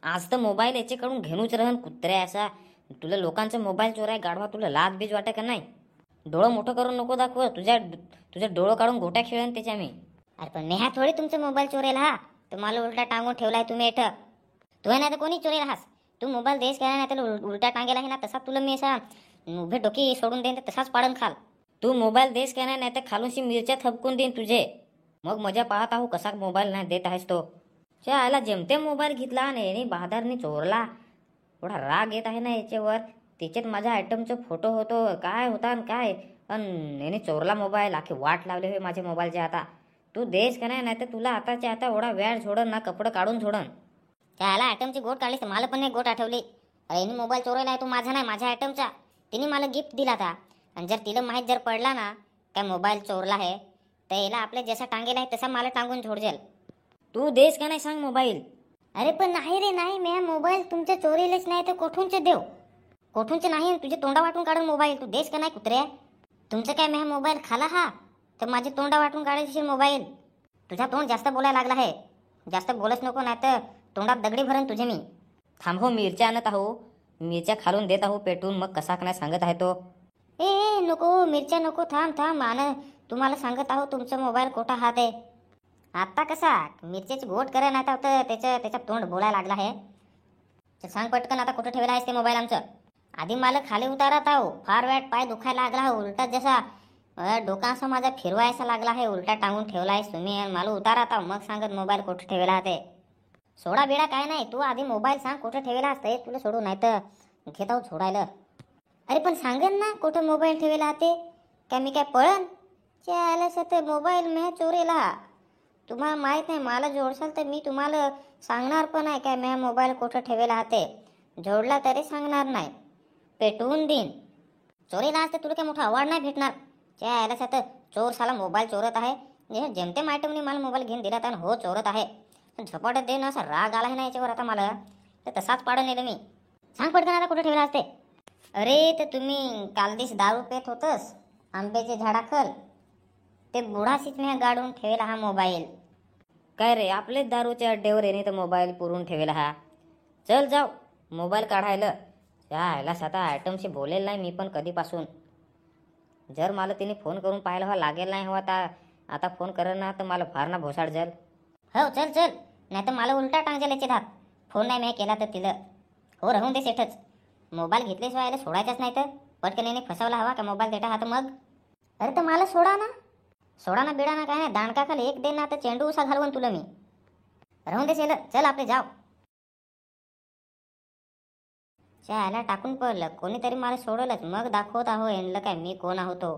आज तर मोबाईल याच्याकडून घेऊनच रहन कुत्र्या असा. तुला लोकांचा मोबाईल चोराय गाढवा, तुला लाज बीज वाटत का नाही? डोळं मोठं करून नको दाखव, तुझ्या डोळं काढून गोट्या खेळन त्याच्या मी. अरे पण नेहा थोडी तुमचा मोबाईल चोरेल हा. तुम्हाला उलटा टांगून ठेवलाय तुम्ही इथं. तुला नाही तर कोणी चोरेल हास. तू मोबाईल देश केला नाही तर उलटा टांगेला आहे ना, तसा तुला मी असा उभे डोकी सोडून देईन तर तसाच पाडून खाल. तू मोबाईल देस का नाही तर खालूनशी मिरच्या थपकून देईन तुझे. मग मजा पाहत आहो कसा मोबाईल नाही देत आहेस तो. आला जेमते मोबाईल घेतला आणि याने बहादरने चोरला. थोडा राग येत आहे ना याच्यावर. त्याच्यात माझ्या आयटमचा फोटो होतो, काय होता आणि काय. आणि याने चोरला मोबाईल, आखी वाट लावले होय माझ्या मोबाईलचे. आता तू देस का नाही तर तुला आताच्या आता एवढा वेळ झोडन ना, कपडं काढून झोडन. त्याला आयटमची गोट काढलीस तर मला पण एक गोट आठवली. अरे मोबाईल चोरायला आहे, तू माझा नाही माझ्या आयटमचा. तिने मला गिफ्ट दिला था. आणि जर तिला माहीत जर पडला ना काय मोबाईल चोरला आहे तर याला आपल्या जसा टांगेला आहे तसा मला टांगून झोडजेल. तू देस का नाही सांग मोबाईल. अरे पण नाही रे नाही, मी मोबाईल तुमच्या चोरीलाच नाही तर कोठूनचे देव. कोठूनचे नाही, तुझे तोंडा वाटून काढून मोबाईल. तू देस का नाही कुत्र्या. तुमचं काय मी मोबाईल खाला हा तर माझे तोंडा वाटून काढायचे मोबाईल. तुझा तोंड जास्त बोलायला लागला आहे. जास्त बोलच नको नाही तर तोंडात दगडी भरण तुझे मी. थांबो, मिरच्या आणत आहो. मिरच्या खालून देत आहो पेटून, मग कसा का नाही सांगत आहे तो. ए नको मिरच्या नको, थांब थांब तुम्हाला सांगत आहो तुमचा मोबाईल कोठा हात आहे. आता कसा मिरच्याची गोट करा नाही तर त्याच्या तोंड बोलायला लागला आहे. सांग पटकन आता कुठं ठेवला आहेस ते मोबाईल आमचं. आधी मला खाली उतारत आहो, फार वेळ पाय दुखायला लागला आहे. उलटा जसा डोका असा माझा फिरवायचा लागला आहे. उलटा टांगून ठेवला आहेस तुम्ही आणि मला उतारत आहो मग सांगत मोबाईल कुठं ठेवला ते. सोडा बिडा काय नाही, तू आधी मोबाईल सांग कुठं ठेवला असते, तुला सोडू नाही तर घेत आहो सोडायला. अरे पण सांगेन ना कुठं मोबाईल ठेवला ते. काय मी काय पळन ते मोबाईल मी चोरीला. तुम्हाला माहीत नाही, मला जोडसाल तर मी तुम्हाला सांगणार पण आहे काय मी मोबाईल कुठं ठेवला ते. जोडला तरी सांगणार नाही, पेटवून देईन. चोरीला असते तुला काय मोठा अवॉर्ड नाही भेटणार. यायला तर चोर साला मोबाईल चोरत आहे. जेमतेम आयटमने मला मोबाईल घेऊन दिला तर हो चोरत आहे. झपाटत देणं असा राग आला आहे ना याच्यावर आता मला, तर तसाच पाडून नेलं मी. सांग पटकन आता कुठे ठेवला असते. अरे तर तुम्ही काल दिस दारू पेत होतस आंब्याचे झाडाखल, ते बुढाशीच मी गाडून ठेवला हा मोबाईल. काय रे, आपलेच दारूच्या अड्डेवर येणे तर मोबाईल पुरून ठेवेला हा. चल जाऊ मोबाईल काढायला. ह्याला साधा आयटमशी बोलेल नाही मी पण कधीपासून. जर मला तिने फोन करून पाहायला हवा लागेल नाही हवा आता फोन करेल ना तर मला फार ना भोसाड जल. हो चल चल, नाही तर मला उलटा टांगजेल याचे धात. फोन नाही मी केला तर तिला. हो राहून दे सेठच. मोबाईल घेतल्याशिवाय याला सोडायचाच नाही तर पटकन याने फसवला हवा का मोबाईल देता हा तर मग. अरे तर मला सोडा ना बिडा ना काय नाही, दांडका खाली एक दे ना तर चेंडू उसा घालवून तुला मी. राहून दे सेल, चल आपले जाव. याला टाकून पडलं कोणीतरी मला सोडवलंच, मग दाखवत आहो यांना काय मी कोण आहो तो.